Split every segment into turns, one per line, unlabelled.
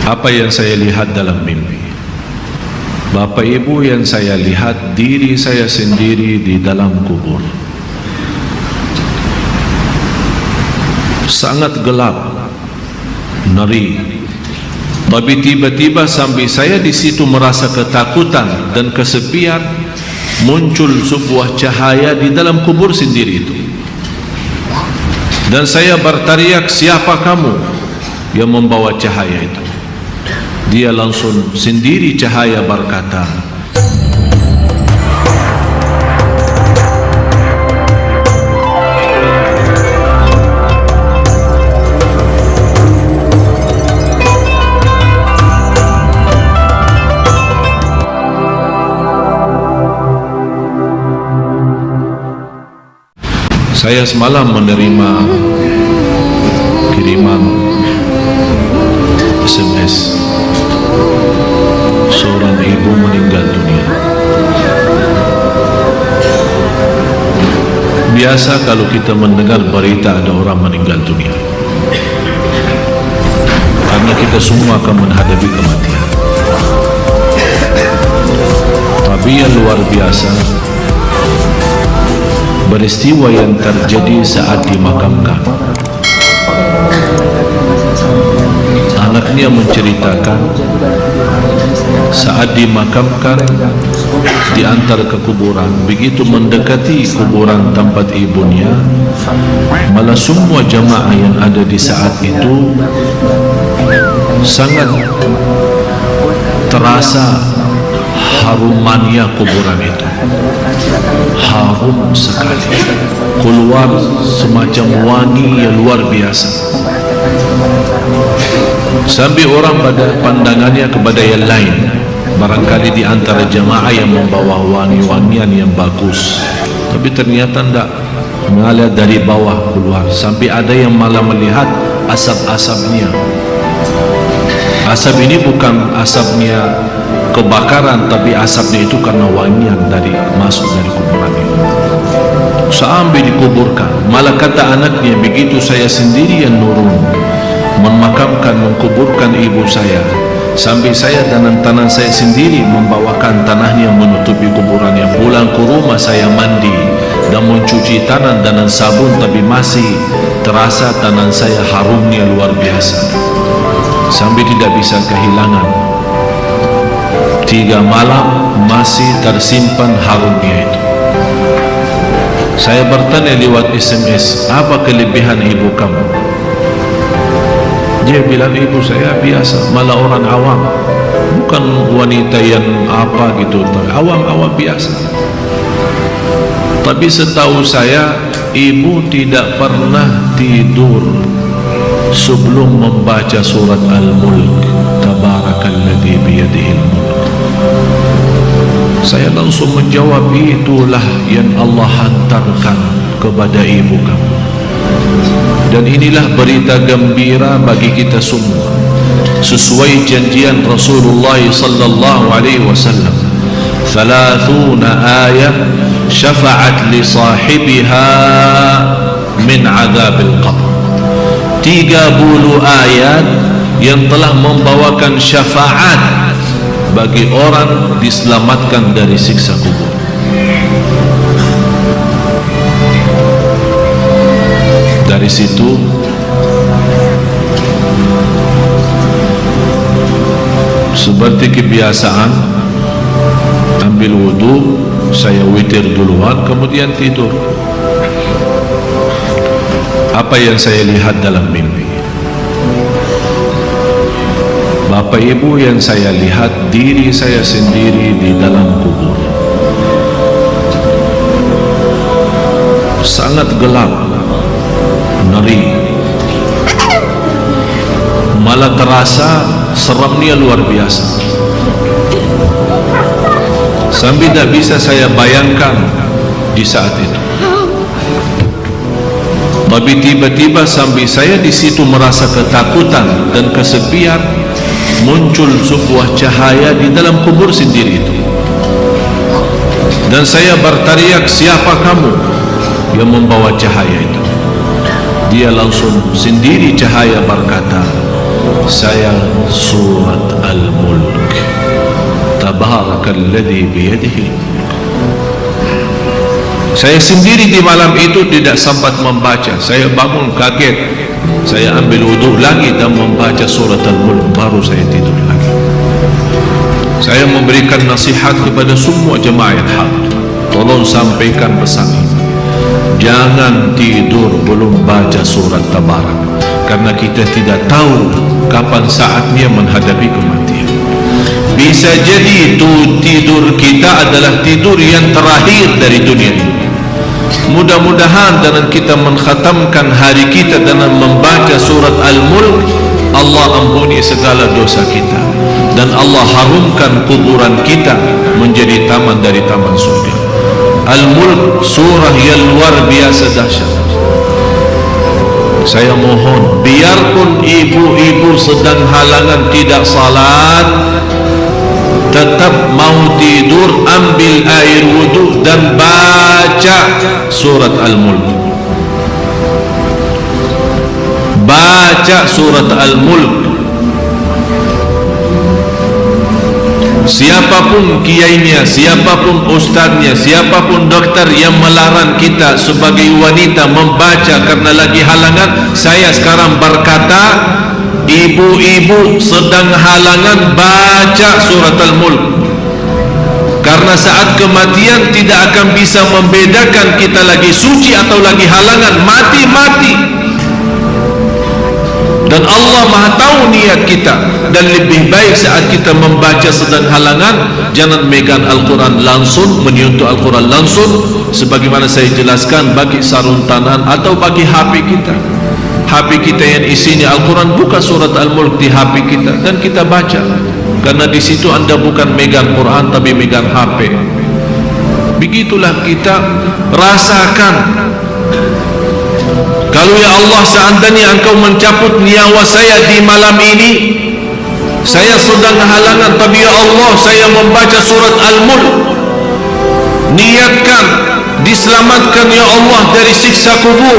Apa yang saya lihat dalam mimpi? Bapak Ibu, yang saya lihat diri saya sendiri di dalam kubur. Sangat gelap, ngeri. Tapi tiba-tiba sambil saya di situ merasa ketakutan dan kesepian, muncul sebuah cahaya di dalam kubur sendiri itu. Dan saya berteriak, "Siapa kamu?" yang membawa cahaya itu. Dia langsung sendiri cahaya berkata, saya semalam menerima kiriman SMS. Seorang ibu meninggal dunia. Biasa kalau kita mendengar berita ada orang meninggal dunia, karena kita semua akan menghadapi kematian. Tapi yang luar biasa, peristiwa yang terjadi saat dimakamkan. Anaknya menceritakan saat dimakamkan diantar ke kuburan, begitu mendekati kuburan tempat ibunya, malah semua jamaah yang ada di saat itu sangat terasa harumannya kuburan itu. Harum sekali, keluar semacam wangi yang luar biasa, sampai orang pada pandangannya kepada yang lain, barangkali di antara jamaah yang membawa wangi-wangian yang bagus, tapi ternyata tidak, mengalir dari bawah keluar, sampai ada yang malah melihat asap-asapnya. Asap ini bukan asapnya kebakaran, tapi asapnya itu karena wangian dari masuk dari kuburan itu. Sampai dikuburkan, malah kata anaknya, begitu saya sendiri yang nurun memakamkan, mengkuburkan ibu saya, sampai saya dan tangan saya sendiri membawakan tanahnya menutupi kuburannya. Pulang ke rumah saya mandi dan mencuci tangan dengan sabun, tapi masih terasa tangan saya harumnya luar biasa, sampai tidak bisa kehilangan. 3 malam masih tersimpan harumnya itu. Saya bertanya lewat SMS, "Apa kelebihan ibu kamu?" Dia bilang, "Ibu saya biasa, malah orang awam, bukan wanita yang apa gitu, awam-awam biasa." Tapi setahu saya, ibu tidak pernah tidur sebelum membaca surat Al-Mulk, Tabarakalladzi biyadihil mulk. Saya langsung menjawab, itulah yang Allah hantarkan kepada ibu kamu. Dan inilah berita gembira bagi kita semua, sesuai janjian Rasulullah sallallahu alaihi wasallam, 30 ayat syafa'at li sahibiha min azabil qabr. 30 ayat yang telah membawakan syafaat bagi orang diselamatkan dari siksa kubur. Dari situ seperti kebiasaan, ambil wudu, saya witir duluan, kemudian tidur. Apa yang saya lihat dalam mimpi? Bapak Ibu, yang saya lihat diri saya sendiri di dalam kubur. Sangat gelap, ngeri, malah terasa seramnya luar biasa, sampai tidak bisa saya bayangkan di saat itu. Tapi tiba-tiba sambil saya di situ merasa ketakutan dan kesepian, muncul sebuah cahaya di dalam kubur sendiri itu. Dan saya berteriak, "Siapa kamu?" yang membawa cahaya itu. Dia langsung sendiri cahaya berkata, saya surat Al-Mulk. Tabarakalladzi biyadihi. Saya sendiri di malam itu tidak sempat membaca. Saya bangun kaget. Saya ambil wudhu lagi dan membaca surat Al-Mulk. Baru saya tidur lagi. Saya memberikan nasihat kepada semua jemaah yang hadir. Tolong sampaikan pesan ini. Jangan tidur belum baca surat Tabarak, karena kita tidak tahu kapan saatnya menghadapi kematian. Bisa jadi itu tidur kita adalah tidur yang terakhir dari dunia ini. Mudah-mudahan dengan kita mengkhatamkan hari kita dengan membaca surat Al-Mulk, Allah ampuni segala dosa kita dan Allah harumkan kuburan kita menjadi taman dari taman surga. Al-Mulk surah yang luar biasa dahsyat. Saya mohon, biarpun ibu-ibu sedang halangan tidak salat, tetap mau tidur, ambil air wudu dan baca surat Al-Mulk. Baca surat Al-Mulk. Siapapun kiainya, siapapun ustaznya, siapapun dokter yang melarang kita sebagai wanita membaca karena lagi halangan, saya sekarang berkata, ibu-ibu sedang halangan, baca surat Al-Mulk. Karena saat kematian tidak akan bisa membedakan kita lagi suci atau lagi halangan, mati-mati. Dan Allah Maha tahu niat kita. Dan lebih baik saat kita membaca sedang halangan, jangan megang Al-Quran langsung, menyentuh Al-Quran langsung, sebagaimana saya jelaskan, bagi sarung tangan atau bagi HP kita. HP kita yang isinya Al-Quran, buka surat Al-Mulk di HP kita dan kita baca. Karena di situ anda bukan megang Quran tapi megang HP. Begitulah kita rasakan. Kalau ya Allah, seandainya engkau mencabut nyawa saya di malam ini, saya sedang halangan, tapi ya Allah, saya membaca surat Al-Mulk, niatkan diselamatkan ya Allah dari siksa kubur.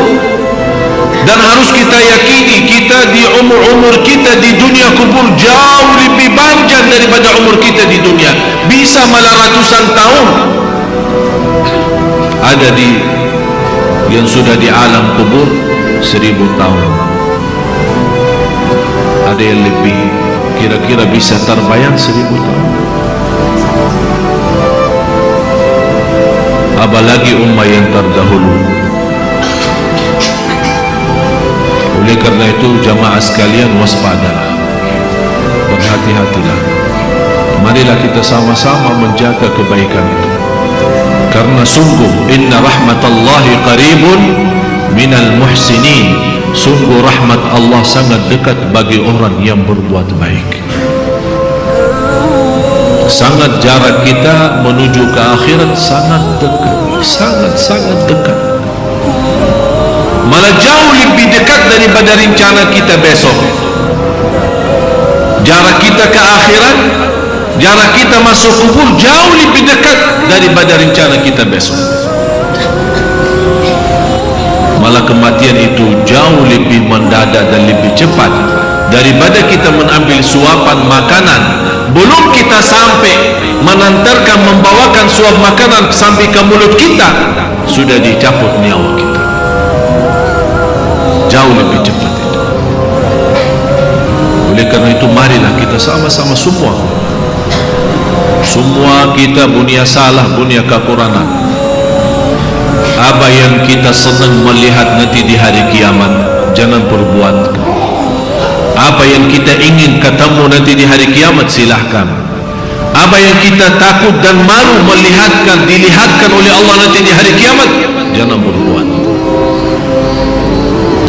Dan harus kita yakini, kita di umur kita di dunia kubur jauh lebih panjang daripada umur kita di dunia, bisa malah ratusan tahun. Ada di yang sudah di alam kubur 1000 tahun, ada yang lebih, kira-kira bisa terbayang 1000 tahun. Apalagi umat yang terdahulu. Oleh karena itu jamaah sekalian, waspadalah, berhati-hatilah. Marilah kita sama-sama menjaga kebaikan itu. Karena sungguh inna rahmatallahi qaribun minal muhsinin. Sungguh rahmat Allah sangat dekat bagi orang yang berbuat baik. Sangat jarak kita menuju ke akhirat sangat dekat, sangat dekat. Malah jauh lebih dekat daripada rencana kita besok. Jarak kita ke akhirat, jarak kita masuk kubur jauh lebih dekat daripada rencana kita besok. Malah kematian itu jauh lebih mendadak dan lebih cepat daripada kita mengambil suapan makanan. Belum kita sampai mengantarkan, membawakan suap makanan sampai ke mulut kita, sudah dicabut nyawa kita. Jauh lebih cepat itu. Oleh karena itu marilah kita sama-sama semua kita punya salah, punya kekurangan. Apa yang kita senang melihat nanti di hari kiamat, jangan perbuat. Apa yang kita ingin ketemu nanti di hari kiamat, silahkan. Apa yang kita takut dan malu dilihatkan oleh Allah nanti di hari kiamat, jangan berbuat.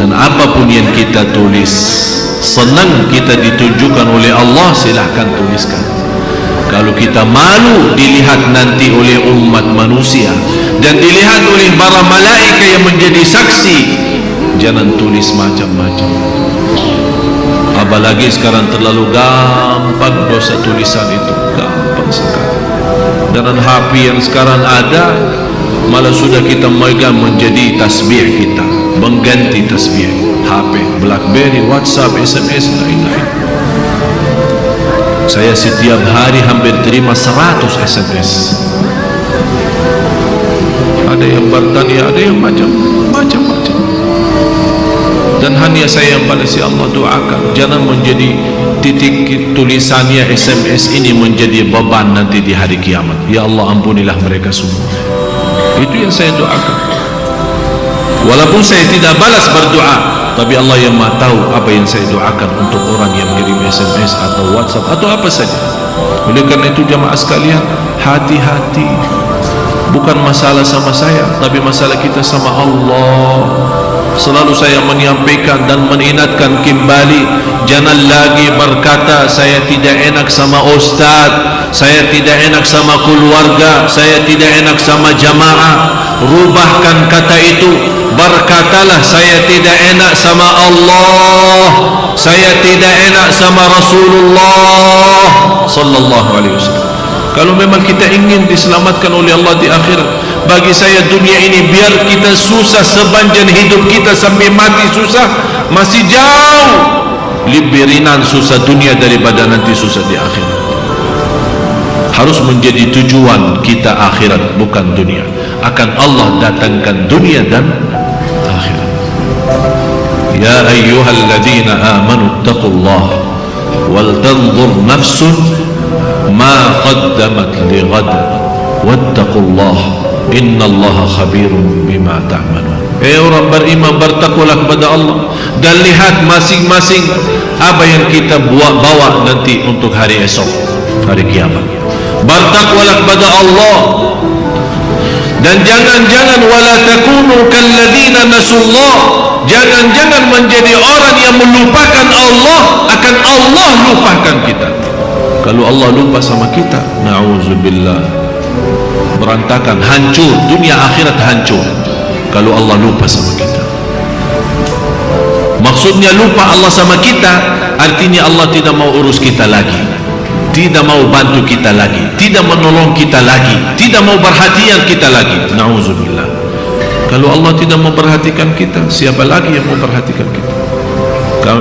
Dan apapun yang kita tulis, senang kita ditunjukkan oleh Allah, silahkan tuliskan. Kalau kita malu dilihat nanti oleh umat manusia dan dilihat oleh para malaikat yang menjadi saksi, jangan tulis macam-macam. Apalagi sekarang terlalu gampang dosa tulisan itu, gampang sekali. Dengan HP yang sekarang ada, malah sudah kita megang menjadi tasbih kita. mengganti tasbih HP, BlackBerry, WhatsApp, SMS, lain-lain. Saya setiap hari hampir terima 100 SMS. Ada yang bertanya, ada yang macam-macam. Dan hanya saya yang balas, ya Allah, doakan jangan menjadi titik tulisannya SMS ini menjadi beban nanti di hari kiamat. Ya Allah, ampunilah mereka semua. Itu yang saya doakan. Walaupun saya tidak balas berdoa, tapi Allah yang Maha tahu apa yang saya doakan untuk orang yang kirim SMS atau WhatsApp atau apa saja. Oleh karena itu jamaah sekalian, hati-hati. Bukan masalah sama saya, tapi masalah kita sama Allah. Selalu saya menyampaikan dan mengingatkan kembali, jangan lagi berkata saya tidak enak sama ustaz, saya tidak enak sama keluarga, saya tidak enak sama jamaah. Rubahkan kata itu, berkatalah saya tidak enak sama Allah, saya tidak enak sama Rasulullah sallallahu alaihi wasallam. Kalau memang kita ingin diselamatkan oleh Allah di akhirat, bagi saya dunia ini biar kita susah sepanjang hidup kita sampai mati susah, masih jauh lebih ringan susah dunia daripada nanti susah di akhirat. Harus menjadi tujuan kita akhirat, bukan dunia. Akan Allah datangkan dunia dan akhirat. Ya ayyuhalladzina amanu taqullaha wal tanzur nafsun ma qaddamat lighad wattaqullaha innallaha khabirun bima ta'malun. Orang beriman, bertakwalah kepada Allah dan lihat masing-masing apa yang kita bawa nanti untuk hari esok, hari kiamat. Bertakwalah kepada Allah dan jangan wala takunu kalladzina nasullah, jangan menjadi orang yang melupakan Allah, akan Allah lupakan kita. Kalau Allah lupa sama kita, na'udzubillah, berantakan, hancur, dunia akhirat hancur kalau Allah lupa sama kita. Maksudnya lupa Allah sama kita, artinya Allah tidak mau urus kita lagi, tidak mau bantu kita lagi, tidak menolong kita lagi, tidak mau perhatian kita lagi. Na'udzubillah. Kalau Allah tidak memperhatikan kita, siapa lagi yang memperhatikan kita?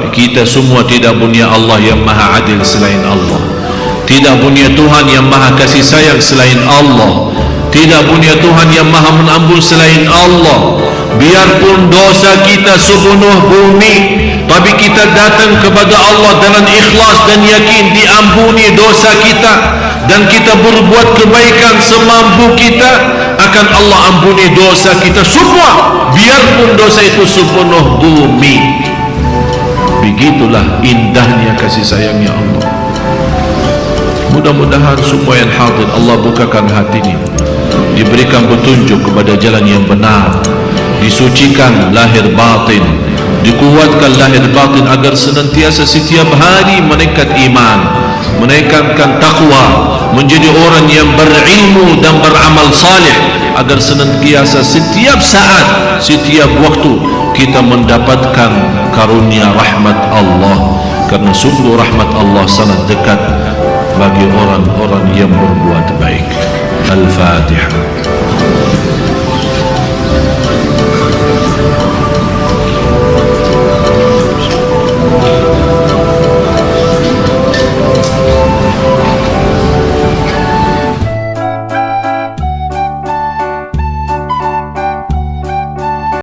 Kita semua tidak punya Allah yang maha adil selain Allah, tidak punya Tuhan yang maha kasih sayang selain Allah, tidak punya Tuhan yang maha mengampun selain Allah. Biarpun dosa kita sepenuh bumi, tapi kita datang kepada Allah dengan ikhlas dan yakin diampuni dosa kita, dan kita berbuat kebaikan semampu kita, akan Allah ampuni dosa kita semua, biarpun dosa itu sepenuh bumi. Begitulah indahnya kasih sayangnya Allah. Mudah-mudahan semua yang hadir Allah bukakan hatinya, diberikan petunjuk kepada jalan yang benar, disucikan lahir batin, dikuatkan lahir batin agar senantiasa setiap hari meningkat iman, meningkatkan takwa, menjadi orang yang berilmu dan beramal saleh, agar senantiasa setiap saat, setiap waktu kita mendapatkan karunia rahmat Allah, karena sungguh rahmat Allah sangat dekat bagi orang-orang yang berbuat baik. Al-Fatihah.